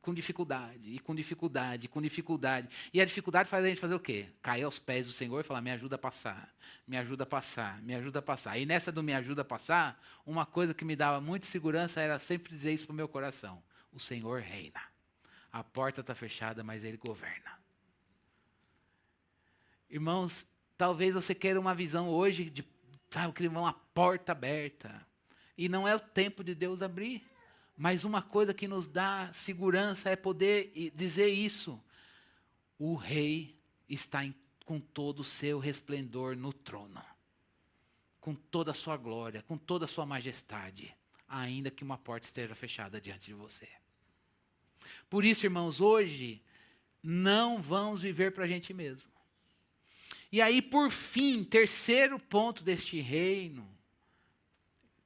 com dificuldade, e com dificuldade, e com dificuldade. E a dificuldade faz a gente fazer o quê? Cair aos pés do Senhor e falar, me ajuda a passar, me ajuda a passar, me ajuda a passar. E nessa do me ajuda a passar, uma coisa que me dava muita segurança era sempre dizer isso para o meu coração. O Senhor reina. A porta está fechada, mas Ele governa. Irmãos, talvez você queira uma visão hoje de, sabe, eu queria uma porta aberta. E não é o tempo de Deus abrir. Mas uma coisa que nos dá segurança é poder dizer isso. O rei está com todo o seu resplendor no trono. Com toda a sua glória, com toda a sua majestade. Ainda que uma porta esteja fechada diante de você. Por isso, irmãos, hoje não vamos viver para a gente mesmo. E aí, por fim, terceiro ponto deste reino,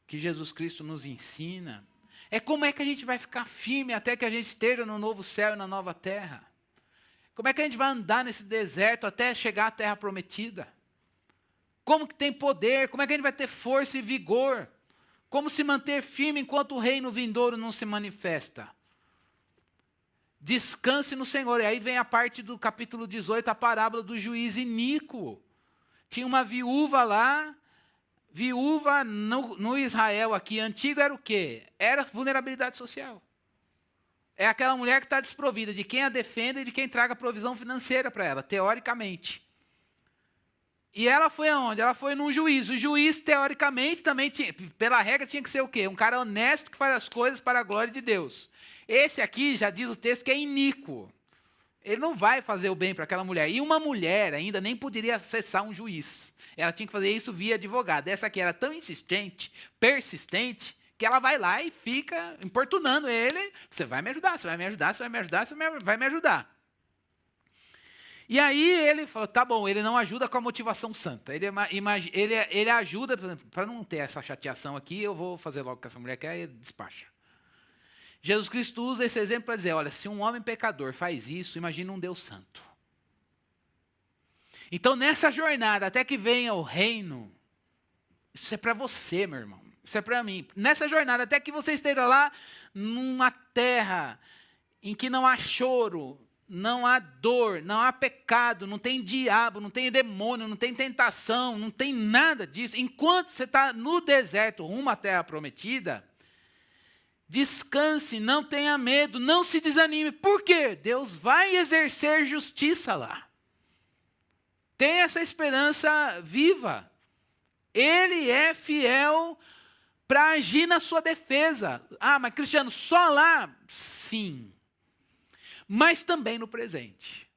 que Jesus Cristo nos ensina, é como é que a gente vai ficar firme até que a gente esteja no novo céu e na nova terra. Como é que a gente vai andar nesse deserto até chegar à terra prometida? Como que tem poder? Como é que a gente vai ter força e vigor? Como se manter firme enquanto o reino vindouro não se manifesta? Descanse no Senhor. E aí vem a parte do capítulo 18, a parábola do juiz iníquo. Tinha uma viúva lá, viúva no Israel aqui antigo era o quê? Era vulnerabilidade social. É aquela mulher que está desprovida de quem a defenda e de quem traga provisão financeira para ela, teoricamente. E ela foi aonde? Ela foi num juiz. O juiz, teoricamente, também tinha, pela regra, tinha que ser o quê? Um cara honesto que faz as coisas para a glória de Deus. Esse aqui, já diz o texto, que é iníquo. Ele não vai fazer o bem para aquela mulher. E uma mulher ainda nem poderia acessar um juiz. Ela tinha que fazer isso via advogado. Essa aqui era tão insistente, persistente, que ela vai lá e fica importunando ele. Você vai me ajudar, você vai me ajudar, você vai me ajudar, você vai me ajudar. E aí ele falou, tá bom, ele não ajuda com a motivação santa. Ele ajuda, para não ter essa chateação aqui, eu vou fazer logo que essa mulher quer e despacha. Jesus Cristo usa esse exemplo para dizer, olha, se um homem pecador faz isso, imagina um Deus santo. Então, nessa jornada, até que venha o reino, isso é para você, meu irmão, isso é para mim. Nessa jornada, até que você esteja lá, numa terra em que não há choro, não há dor, não há pecado, não tem diabo, não tem demônio, não tem tentação, não tem nada disso. Enquanto você está no deserto, rumo à terra prometida, descanse, não tenha medo, não se desanime. Por quê? Deus vai exercer justiça lá. Tenha essa esperança viva. Ele é fiel para agir na sua defesa. Ah, mas Cristiano, só lá? Sim. Mas também no presente.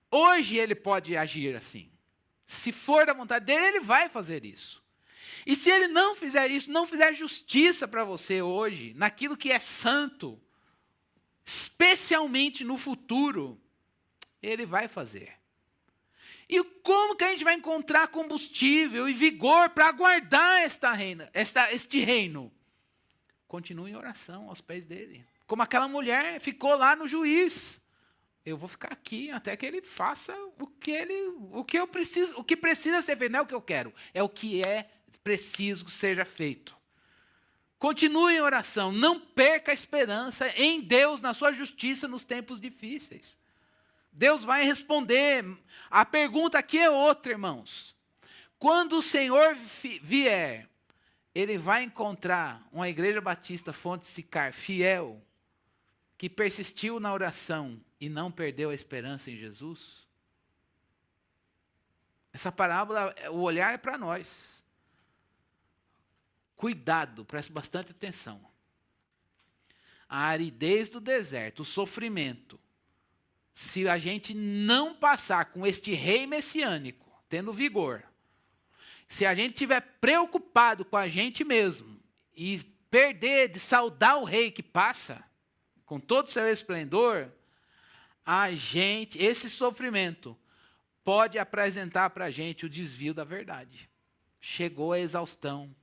Hoje ele pode agir assim. Se for da vontade dele, ele vai fazer isso. E se ele não fizer isso, não fizer justiça para você hoje, naquilo que é santo, especialmente no futuro, ele vai fazer. E como que a gente vai encontrar combustível e vigor para aguardar este reino? Continue em oração aos pés dele. Como aquela mulher ficou lá no juiz. Eu vou ficar aqui até que ele faça o que eu preciso, o que precisa ser feito, não é o que eu quero, é o que é preciso que seja feito. Continue em oração, não perca a esperança em Deus, na sua justiça nos tempos difíceis. Deus vai responder. A pergunta aqui é outra, irmãos. Quando o Senhor vier, ele vai encontrar uma igreja batista Fonte Sicar fiel, que persistiu na oração e não perdeu a esperança em Jesus? Essa parábola, o olhar é para nós. Cuidado, preste bastante atenção. A aridez do deserto, o sofrimento, se a gente não passar com este rei messiânico, tendo vigor, Se a gente estiver preocupado com a gente mesmo e perder de saudar o rei que passa, com todo o seu esplendor, esse sofrimento pode apresentar para a gente o desvio da verdade. Chegou à exaustão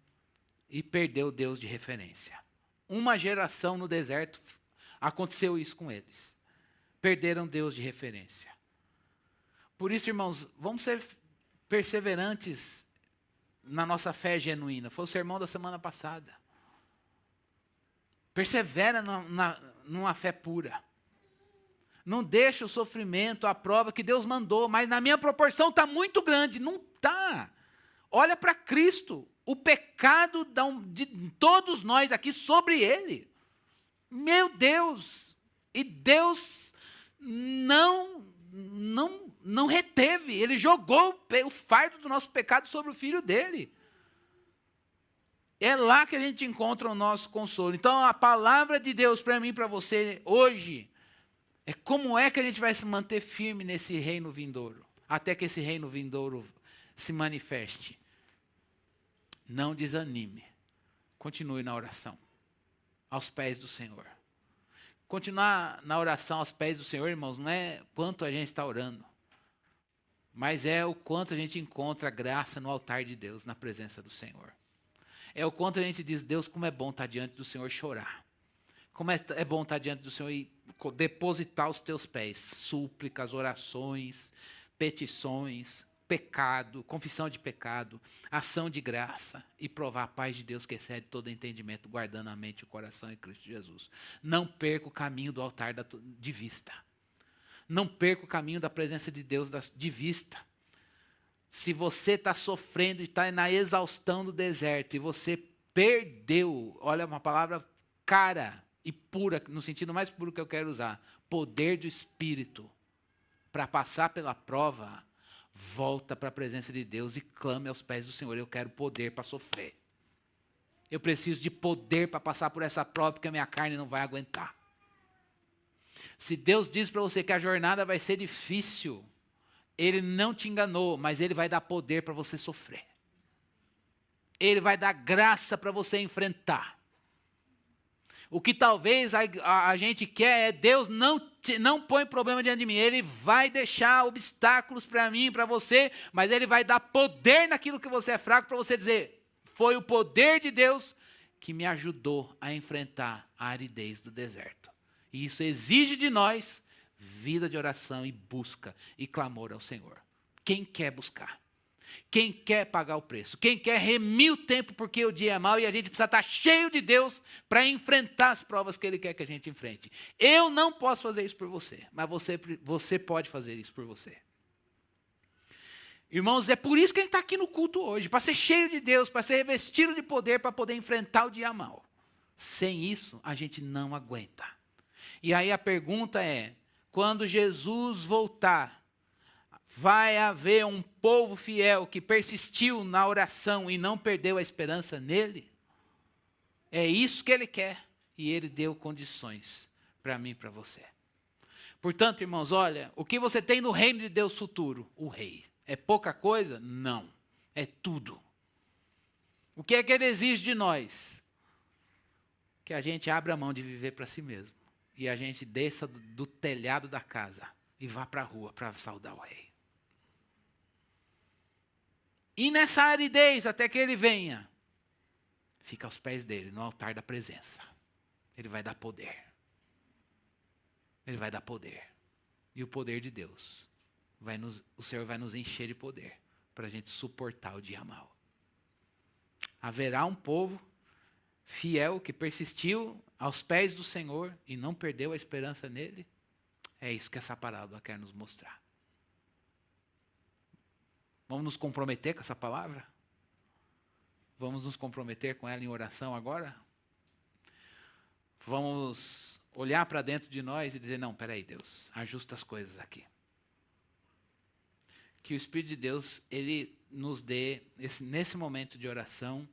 e perdeu Deus de referência. Uma geração no deserto, aconteceu isso com eles. Perderam Deus de referência. Por isso, irmãos, vamos ser perseverantes na nossa fé genuína. Foi o sermão da semana passada. Persevera numa fé pura. Não deixa o sofrimento, a prova que Deus mandou, mas na minha proporção está muito grande. Não está. Olha para Cristo. O pecado de todos nós aqui sobre Ele. Meu Deus. E Deus não reteve. Ele jogou o fardo do nosso pecado sobre o Filho dele. É lá que a gente encontra o nosso consolo. Então, a palavra de Deus para mim e para você hoje é como é que a gente vai se manter firme nesse reino vindouro, até que esse reino vindouro se manifeste. Não desanime. Continue na oração, aos pés do Senhor. Continuar na oração aos pés do Senhor, irmãos, não é quanto a gente está orando, mas é o quanto a gente encontra graça no altar de Deus, na presença do Senhor. É o quanto a gente diz, Deus, como é bom estar diante do Senhor chorar. Como é bom estar diante do Senhor e depositar os teus pés. Súplicas, orações, petições, pecado, confissão de pecado, ação de graça e provar a paz de Deus que excede todo entendimento, guardando a mente e o coração em Cristo Jesus. Não perca o caminho do altar de vista. Não perca o caminho da presença de Deus de vista. Se você está sofrendo e está na exaustão do deserto e você perdeu, olha uma palavra cara e pura, no sentido mais puro que eu quero usar, poder do Espírito para passar pela prova, volta para a presença de Deus e clame aos pés do Senhor. Eu quero poder para sofrer. Eu preciso de poder para passar por essa prova, porque a minha carne não vai aguentar. Se Deus diz para você que a jornada vai ser difícil, Ele não te enganou, mas Ele vai dar poder para você sofrer. Ele vai dar graça para você enfrentar. O que talvez a gente quer é Deus não põe problema diante de mim. Ele vai deixar obstáculos para mim, para você, mas Ele vai dar poder naquilo que você é fraco para você dizer, foi o poder de Deus que me ajudou a enfrentar a aridez do deserto. E isso exige de nós vida de oração e busca e clamor ao Senhor. Quem quer buscar? Quem quer pagar o preço? Quem quer remir o tempo porque o dia é mau e a gente precisa estar cheio de Deus para enfrentar as provas que Ele quer que a gente enfrente? Eu não posso fazer isso por você, mas você pode fazer isso por você. Irmãos, é por isso que a gente está aqui no culto hoje, para ser cheio de Deus, para ser revestido de poder, para poder enfrentar o dia mau. Sem isso, a gente não aguenta. E aí a pergunta é, quando Jesus voltar, vai haver um povo fiel que persistiu na oração e não perdeu a esperança nele? É isso que Ele quer. E Ele deu condições para mim e para você. Portanto, irmãos, olha, o que você tem no reino de Deus futuro? O rei. É pouca coisa? Não. É tudo. O que é que Ele exige de nós? Que a gente abra a mão de viver para si mesmo. E a gente desça do telhado da casa e vá para a rua para saudar o rei. E nessa aridez, até que Ele venha, fica aos pés dele, no altar da presença. Ele vai dar poder. Ele vai dar poder. E o poder de Deus, o Senhor vai nos encher de poder, para a gente suportar o dia mau. Haverá um povo fiel que persistiu aos pés do Senhor e não perdeu a esperança nele. É isso que essa parábola quer nos mostrar. Vamos nos comprometer com essa palavra? Vamos nos comprometer com ela em oração agora? Vamos olhar para dentro de nós e dizer, não, peraí, Deus, ajusta as coisas aqui. Que o Espírito de Deus, Ele nos dê, nesse momento de oração,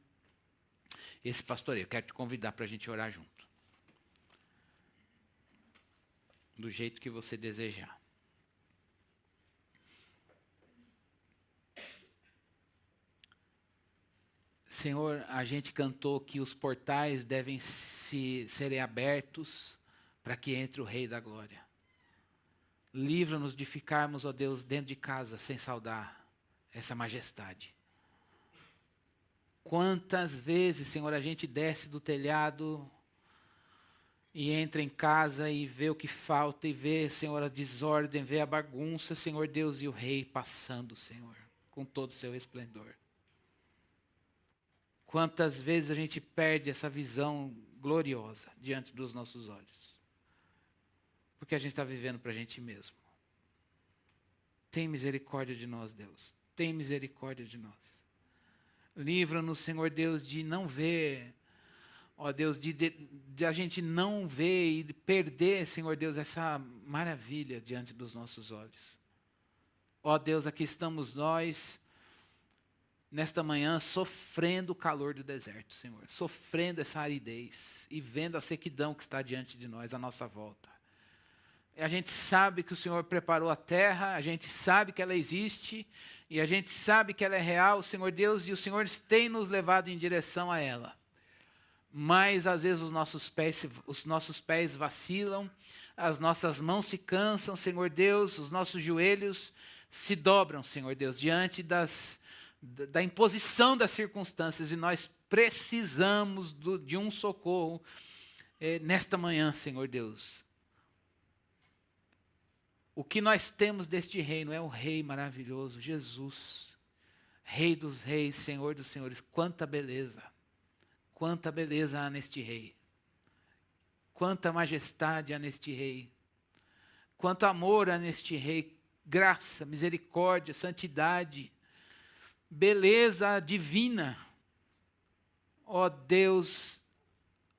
esse pastoreio. Quero te convidar para a gente orar junto. Do jeito que você desejar. Senhor, a gente cantou que os portais devem serem abertos para que entre o Rei da Glória. Livra-nos de ficarmos, ó Deus, dentro de casa sem saudar essa majestade. Quantas vezes, Senhor, a gente desce do telhado e entra em casa e vê o que falta, e vê, Senhor, a desordem, vê a bagunça, Senhor Deus, e o Rei passando, Senhor, com todo o seu esplendor. Quantas vezes a gente perde essa visão gloriosa diante dos nossos olhos, porque a gente está vivendo para a gente mesmo. Tem misericórdia de nós, Deus. Tem misericórdia de nós. Livra-nos, Senhor Deus, de não ver, ó Deus, de a gente não ver e de perder, Senhor Deus, essa maravilha diante dos nossos olhos. Ó Deus, aqui estamos nós, nesta manhã, sofrendo o calor do deserto, Senhor. Sofrendo essa aridez e vendo a sequidão que está diante de nós, à nossa volta. A gente sabe que o Senhor preparou a terra, a gente sabe que ela existe, e a gente sabe que ela é real, Senhor Deus, e o Senhor tem nos levado em direção a ela. Mas, às vezes, os nossos pés vacilam, as nossas mãos se cansam, Senhor Deus, os nossos joelhos se dobram, Senhor Deus, diante da imposição das circunstâncias, e nós precisamos de um socorro nesta manhã, Senhor Deus. O que nós temos deste reino é o Rei maravilhoso, Jesus, Rei dos reis, Senhor dos senhores. Quanta beleza há neste Rei, quanta majestade há neste Rei, quanto amor há neste Rei, graça, misericórdia, santidade, beleza divina. Ó Deus,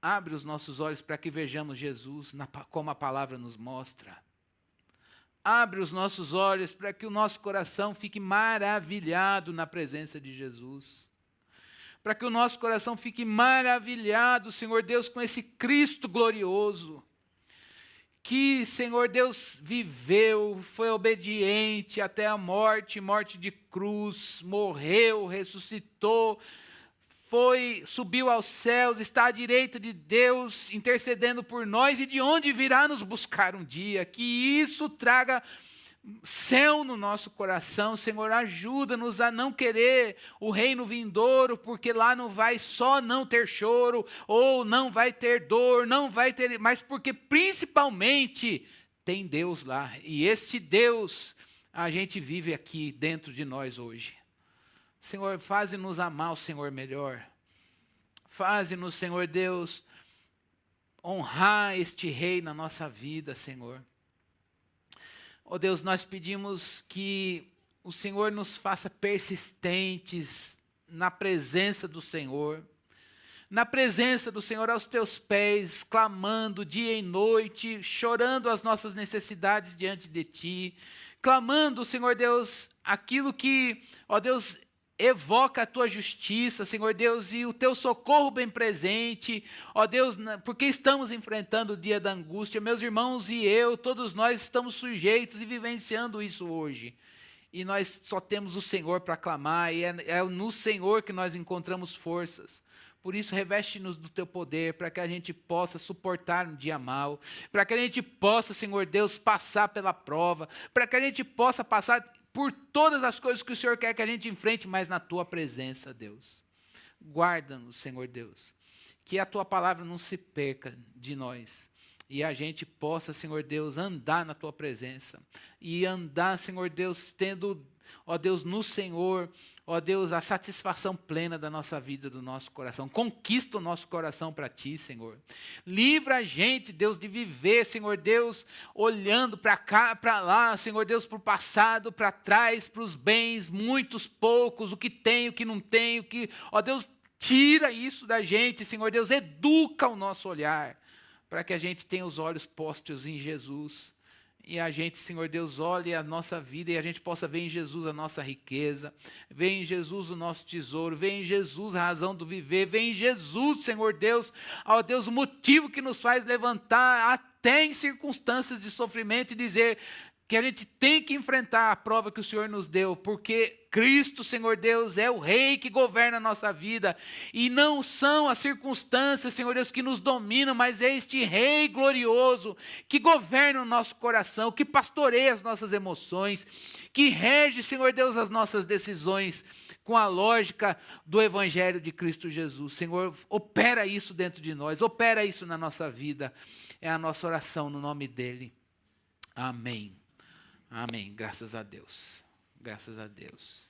abre os nossos olhos para que vejamos Jesus, como a palavra nos mostra. Abre os nossos olhos para que o nosso coração fique maravilhado na presença de Jesus. Para que o nosso coração fique maravilhado, Senhor Deus, com esse Cristo glorioso. Que, Senhor Deus, viveu, foi obediente até a morte de cruz, morreu, ressuscitou, subiu aos céus, está à direita de Deus, intercedendo por nós, e de onde virá nos buscar um dia. Que isso traga céu no nosso coração, Senhor. Ajuda-nos a não querer o reino vindouro, porque lá não vai só não ter choro, ou não vai ter dor, não vai ter, mas porque principalmente tem Deus lá, e este Deus a gente vive aqui dentro de nós hoje. Senhor, faze-nos amar o Senhor melhor. Faze-nos, Senhor Deus, honrar este Rei na nossa vida, Senhor. Ó Deus, nós pedimos que o Senhor nos faça persistentes na presença do Senhor. Na presença do Senhor, aos teus pés, clamando dia e noite, chorando as nossas necessidades diante de ti. Clamando, Senhor Deus, aquilo que, ó Deus, evoca a tua justiça, Senhor Deus, e o teu socorro bem presente, ó Deus, porque estamos enfrentando o dia da angústia, meus irmãos e eu, todos nós estamos sujeitos e vivenciando isso hoje, e nós só temos o Senhor para clamar, e é no Senhor que nós encontramos forças. Por isso, reveste-nos do teu poder, para que a gente possa suportar um dia mau, para que a gente possa, Senhor Deus, passar pela prova, para que a gente possa passar por todas as coisas que o Senhor quer que a gente enfrente, mas na tua presença, Deus. Guarda-nos, Senhor Deus, que a tua palavra não se perca de nós, e a gente possa, Senhor Deus, andar na tua presença, e andar, Senhor Deus, tendo, ó Deus, no Senhor, ó Deus, a satisfação plena da nossa vida, do nosso coração. Conquista o nosso coração para ti, Senhor. Livra a gente, Deus, de viver, Senhor Deus, olhando para cá, para lá, Senhor Deus, para o passado, para trás, para os bens, muitos, poucos, o que tem, o que não tem, o que, ó Deus, tira isso da gente, Senhor Deus, educa o nosso olhar, para que a gente tenha os olhos postos em Jesus. E a gente, Senhor Deus, olhe a nossa vida e a gente possa ver em Jesus a nossa riqueza, ver em Jesus o nosso tesouro, ver em Jesus a razão do viver, ver em Jesus, Senhor Deus, ó Deus, o motivo que nos faz levantar até em circunstâncias de sofrimento e dizer que a gente tem que enfrentar a prova que o Senhor nos deu, porque Cristo, Senhor Deus, é o Rei que governa a nossa vida. E não são as circunstâncias, Senhor Deus, que nos dominam, mas é este Rei glorioso que governa o nosso coração, que pastoreia as nossas emoções, que rege, Senhor Deus, as nossas decisões com a lógica do Evangelho de Cristo Jesus. Senhor, opera isso dentro de nós, opera isso na nossa vida. É a nossa oração no nome dEle. Amém. Amém. Graças a Deus. Graças a Deus.